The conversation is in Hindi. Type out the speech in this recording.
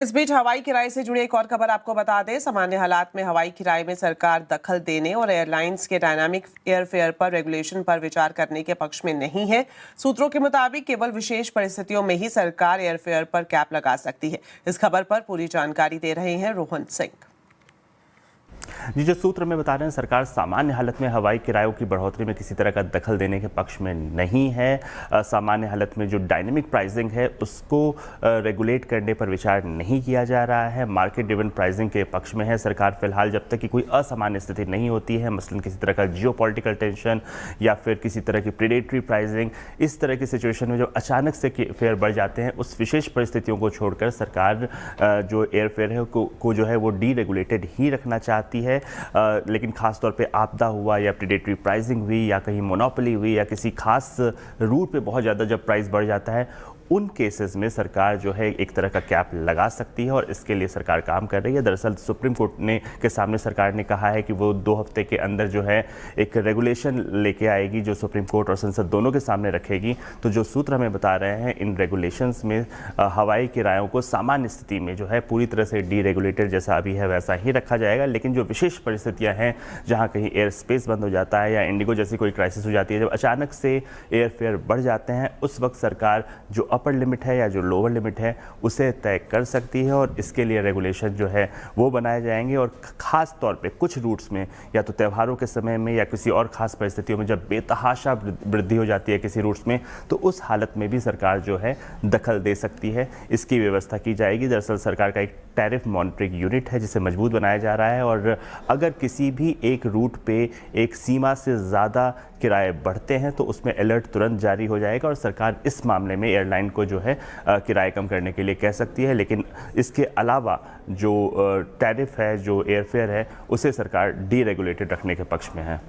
इस बीच हवाई किराए से जुड़ी एक और खबर आपको बता दें। सामान्य हालात में हवाई किराए में सरकार दखल देने और एयरलाइंस के डायनामिक एयरफेयर पर रेगुलेशन पर विचार करने के पक्ष में नहीं है। सूत्रों के मुताबिक केवल विशेष परिस्थितियों में ही सरकार एयरफेयर पर कैप लगा सकती है। इस खबर पर पूरी जानकारी दे रहे हैं रोहन सिंह। जी, जो सूत्र में बता रहे हैं, सरकार सामान्य हालत में हवाई किरायों की बढ़ोतरी में किसी तरह का दखल देने के पक्ष में नहीं है। सामान्य हालत में जो डायनेमिक प्राइसिंग है उसको रेगुलेट करने पर विचार नहीं किया जा रहा है। मार्केट ड्रिवन प्राइसिंग के पक्ष में है सरकार फिलहाल, जब तक कि कोई असामान्य स्थिति नहीं होती है, मसलन किसी तरह का जियोपॉलिटिकल टेंशन या फिर किसी तरह की प्रेडेटरी प्राइसिंग। इस तरह की सिचुएशन में जब अचानक से फेयर बढ़ जाते हैं, उस विशेष परिस्थितियों को छोड़कर सरकार जो एयरफेयर है को जो है वो डी रेगुलेटेड ही रखना चाहती है। लेकिन खास तौर पे आपदा हुआ या प्रेडेटरी प्राइसिंग हुई या कहीं मोनोपोली हुई या किसी खास रूट पे बहुत ज़्यादा जब प्राइस बढ़ जाता है, उन केसेस में सरकार जो है एक तरह का कैप लगा सकती है और इसके लिए सरकार काम कर रही है। दरअसल सुप्रीम कोर्ट के सामने सरकार ने कहा है कि वो 2 हफ्ते के अंदर जो है एक रेगुलेशन लेके आएगी, जो सुप्रीम कोर्ट और संसद दोनों के सामने रखेगी। तो जो सूत्र हमें बता रहे हैं, इन रेगुलेशंस में हवाई किरायों को सामान्य स्थिति में जो है पूरी तरह से डी रेगुलेटेड जैसा अभी है वैसा ही रखा जाएगा। लेकिन जो विशेष परिस्थितियाँ हैं, जहाँ कहीं एयर स्पेस बंद हो जाता है या इंडिगो जैसी कोई क्राइसिस हो जाती है, जब अचानक से एयरफेयर बढ़ जाते हैं, उस वक्त सरकार जो अपर लिमिट है या जो लोअर लिमिट है उसे तय कर सकती है और इसके लिए रेगुलेशन जो है वो बनाए जाएंगे। और ख़ास तौर पे कुछ रूट्स में या तो त्योहारों के समय में या किसी और ख़ास परिस्थितियों में जब बेतहाशा वृद्धि हो जाती है किसी रूट्स में, तो उस हालत में भी सरकार जो है दखल दे सकती है। इसकी व्यवस्था की जाएगी। दरअसल सरकार का एक टैरिफ मॉनिटरिंग यूनिट है जिसे मजबूत बनाया जा रहा है और अगर किसी भी एक रूट पे एक सीमा से ज़्यादा किराए बढ़ते हैं तो उसमें अलर्ट तुरंत जारी हो जाएगा और सरकार इस मामले में एयरलाइन को जो है किराए कम करने के लिए कह सकती है। लेकिन इसके अलावा जो टैरिफ है, जो एयरफेयर है, उसे सरकार डी रेगुलेटेड रखने के पक्ष में है।